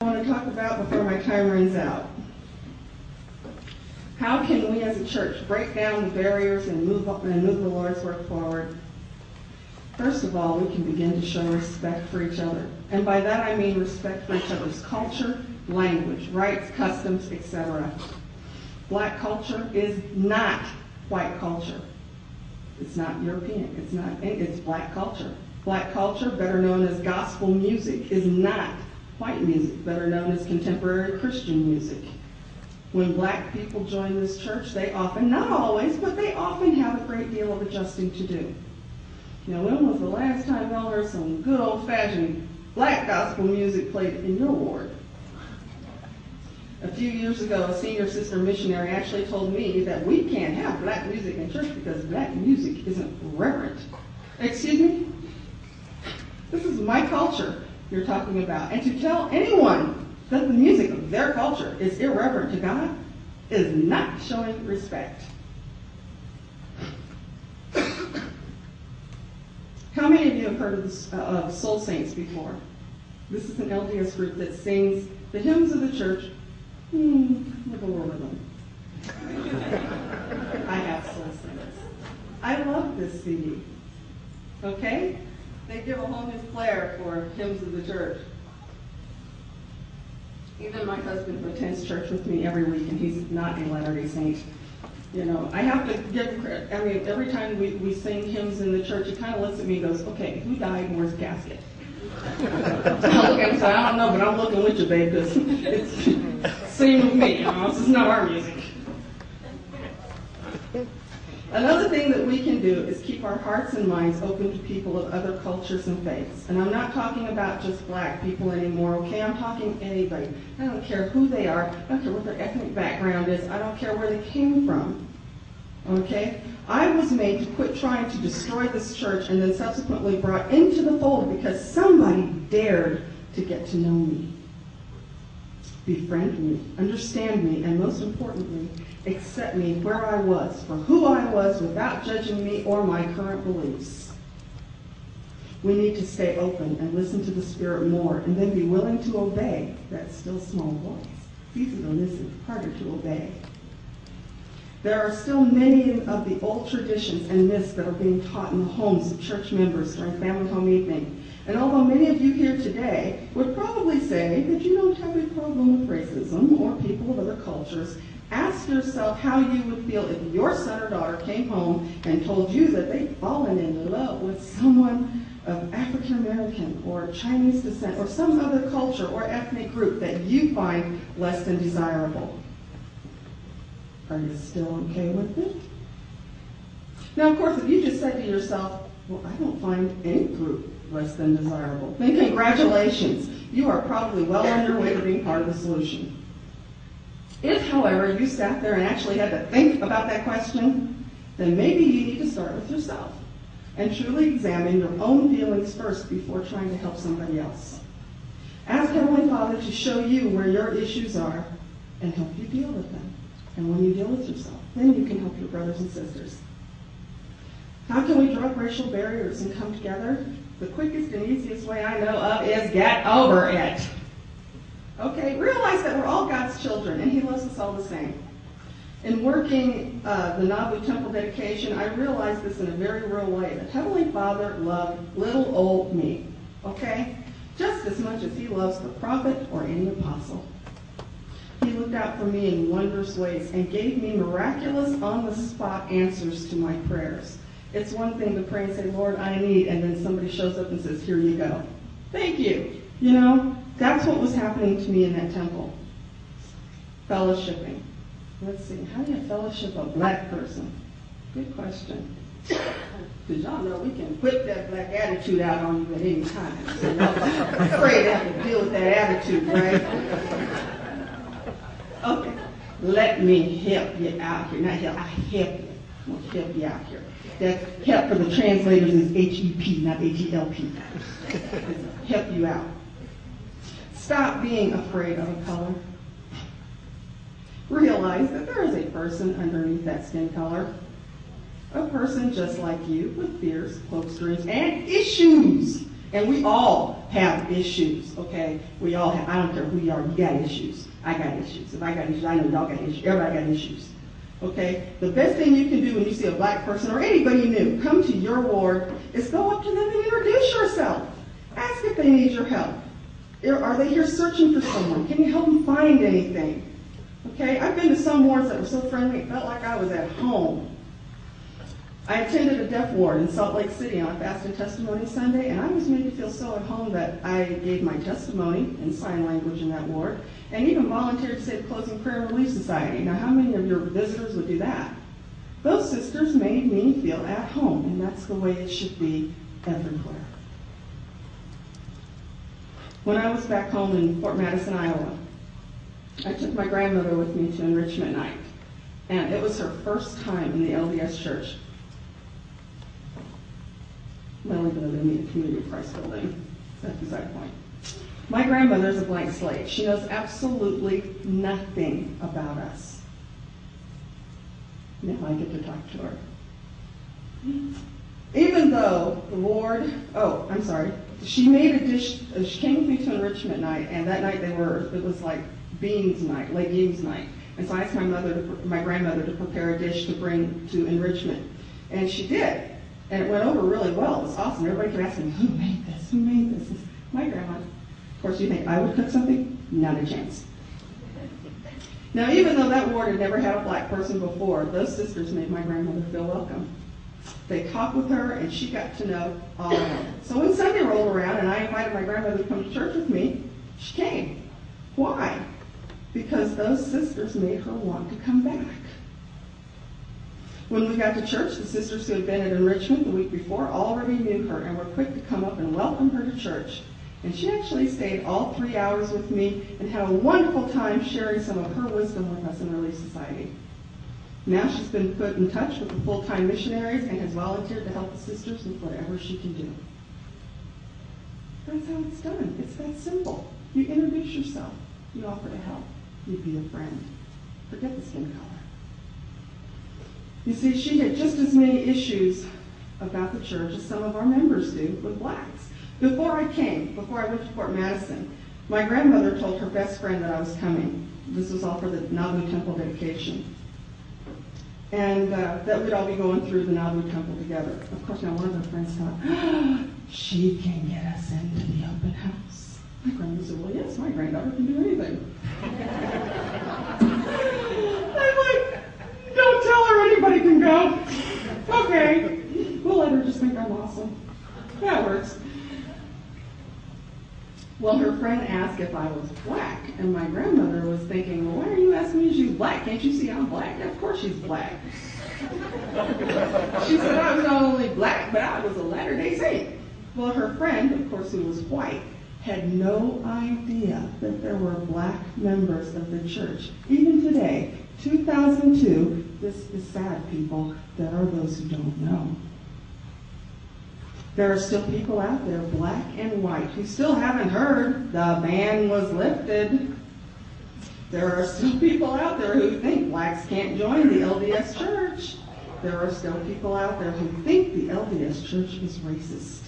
I want to talk about before my time runs out. How can we as a church break down the barriers and move the Lord's work forward? First of all, we can begin to show respect for each other. And by that I mean respect for each other's culture, language, rights, customs, etc. Black culture is not white culture. It's not European. It's black culture. Black culture, better known as gospel music, is not white music, better known as contemporary Christian music. When black people join this church, they often, not always, but they often have a great deal of adjusting to do. Now, when was the last time y'all heard some good old-fashioned black gospel music played in your ward? A few years ago, a senior sister missionary actually told me that we can't have black music in church because black music isn't reverent. Excuse me? This is my culture you're talking about. And to tell anyone that the music of their culture is irreverent to God is not showing respect. How many of you have heard of Soul Saints before? This is an LDS group that sings the hymns of the church. Look over them. I have Soul Saints. I love this CD. Okay? They give a whole new flair for hymns of the church. Even my husband, who attends church with me every week, and he's not a Latter-day Saint. You know, I have to give credit. I mean, every time we sing hymns in the church, he kind of looks at me and goes, okay, who died and where's the casket? I look at him and say, I don't know, but I'm looking with you, babe, because it's same with me. You know, this is not our music. Another thing that we can do is keep our hearts and minds open to people of other cultures and faiths. And I'm not talking about just black people anymore, okay? I'm talking anybody. I don't care who they are. I don't care what their ethnic background is. I don't care where they came from, okay? I was made to quit trying to destroy this church and then subsequently brought into the fold because somebody dared to get to know me, befriend me, understand me, and most importantly, accept me where I was, for who I was, without judging me or my current beliefs. We need to stay open and listen to the Spirit more, and then be willing to obey that still small voice. It's easy to listen, harder to obey. There are still many of the old traditions and myths that are being taught in the homes of church members during family home evening. And although many of you here today would probably say that you don't have a problem with racism or people of other cultures, ask yourself how you would feel if your son or daughter came home and told you that they'd fallen in love with someone of African American or Chinese descent or some other culture or ethnic group that you find less than desirable. Are you still okay with it? Now, of course, if you just said to yourself, well, I don't find any group less than desirable, then congratulations. You are probably well on your way to being part of the solution. If, however, you sat there and actually had to think about that question, then maybe you need to start with yourself and truly examine your own feelings first before trying to help somebody else. Ask Heavenly Father to show you where your issues are and help you deal with them. And when you deal with yourself, then you can help your brothers and sisters. How can we drop racial barriers and come together? The quickest and easiest way I know of is get over it. Okay, realize that we're all God's children, and He loves us all the same. In working the Nauvoo Temple dedication, I realized this in a very real way, that Heavenly Father loved little old me, okay? Just as much as He loves the prophet or any apostle. He looked out for me in wondrous ways and gave me miraculous, on-the-spot answers to my prayers. It's one thing to pray and say, Lord, I need, and then somebody shows up and says, here you go. Thank you. You know, that's what was happening to me in that temple. Fellowshipping. Let's see, how do you fellowship a black person? Good question. Because y'all know we can whip that black attitude out on you at any time. So y'all afraid to have to deal with that attitude, right? Okay, let me help you out here. Not help, I help you. I'm going to help you out here. That help for the translators is H-E-P, not H-E-L-P. Help you out. Stop being afraid of a color. Realize that there is a person underneath that skin color. A person just like you with fears, hopes, dreams, and issues. And we all have issues, okay? We all have, I don't care who you are, you got issues. I got issues. If I got issues, I know y'all got issues. Everybody got issues, okay? The best thing you can do when you see a black person or anybody new come to your ward is go up to them and introduce yourself. Ask if they need your help. Are they here searching for someone? Can you help them find anything? Okay, I've been to some wards that were so friendly, it felt like I was at home. I attended a deaf ward in Salt Lake City on a Fast and Testimony Sunday, and I was made to feel so at home that I gave my testimony in sign language in that ward, and even volunteered to say the closing prayer and relief society. Now, how many of your visitors would do that? Those sisters made me feel at home, and that's the way it should be everywhere. When I was back home in Fort Madison, Iowa, I took my grandmother with me to enrichment night, and it was her first time in the LDS church. Well, even though they meet a community of Christ building, that's beside the point. My grandmother is a blank slate. She knows absolutely nothing about us. Now I get to talk to her. Even though the ward, she made a dish, she came with me to enrichment night, and that night it was like beans night, legumes night. And so I asked my grandmother to prepare a dish to bring to enrichment. And she did. And it went over really well. It was awesome. Everybody kept asking me, who made this? Who made this? My grandma. Of course, you think I would cook something? Not a chance. Now, even though that ward had never had a black person before, those sisters made my grandmother feel welcome. They talked with her, and she got to know all of them. So when Sunday rolled around, and I invited my grandmother to come to church with me, she came. Why? Because those sisters made her want to come back. When we got to church, the sisters who had been at enrichment the week before already knew her and were quick to come up and welcome her to church. And she actually stayed all 3 hours with me and had a wonderful time sharing some of her wisdom with us in Relief Society. Now she's been put in touch with the full-time missionaries and has volunteered to help the sisters with whatever she can do. That's how it's done. It's that simple. You introduce yourself. You offer to help. You be a friend. Forget the skin color. You see, she had just as many issues about the church as some of our members do with blacks. Before I went to Fort Madison, my grandmother told her best friend that I was coming. This was all for the Nauvoo Temple dedication. And that we'd all be going through the Nauvoo Temple together. Of course, now one of her friends thought, she can get us into the open house. My grandmother said, well, yes, my granddaughter can do anything. I'm like, don't tell her anybody can go. Okay, we'll let her just think I'm awesome. That works. Well, her friend asked if I was black, and my grandmother was thinking, well, why are you asking me if she's black? Can't you see I'm black? Yeah, of course she's black. She said I was not only black, but I was a Latter-day Saint. Well, her friend, of course, who was white, had no idea that there were black members of the church. Even today, 2002, this is sad, people. There are those who don't know. There are still people out there, black and white, who still haven't heard the ban was lifted. There are still people out there who think blacks can't join the LDS church. There are still people out there who think the LDS church is racist.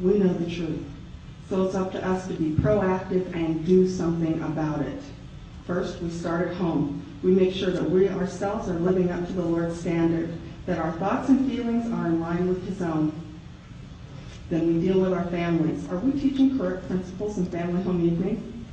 We know the truth. So it's up to us to be proactive and do something about it. First, we start at home. We make sure that we ourselves are living up to the Lord's standard, that our thoughts and feelings are in line with His own. Then we deal with our families. Are we teaching correct principles in family home evening?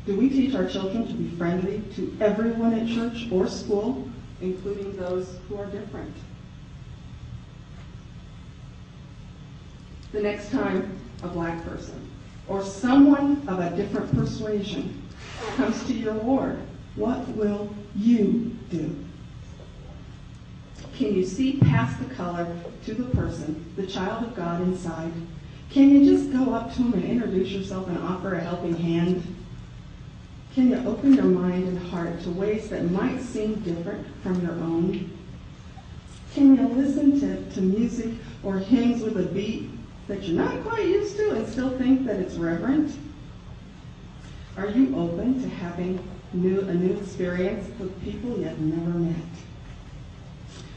Do we teach our children to be friendly to everyone at church or school, including those who are different? The next time a black person or someone of a different persuasion comes to your ward, what will you do? Can you see past the color to the person, the child of God inside? Can you just go up to them and introduce yourself and offer a helping hand? Can you open your mind and heart to ways that might seem different from your own? Can you listen to music or hymns with a beat that you're not quite used to and still think that it's reverent? Are you open to having a new experience with people you've never met?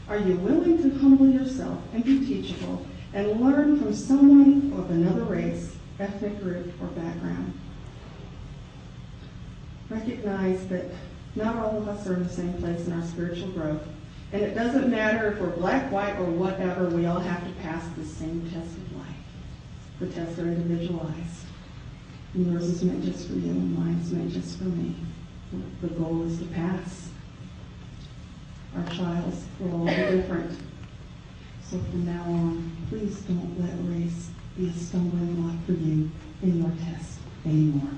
Are you willing to humble yourself and be teachable and learn from someone of another race, ethnic group, or background. Recognize that not all of us are in the same place in our spiritual growth. And it doesn't matter if we're black, white, or whatever, we all have to pass the same test of life. The tests are individualized. And yours is meant just for you, and mine is meant just for me. The goal is to pass. Our trials will all be different. So from now on, please don't let race be a stumbling block for you in your test anymore.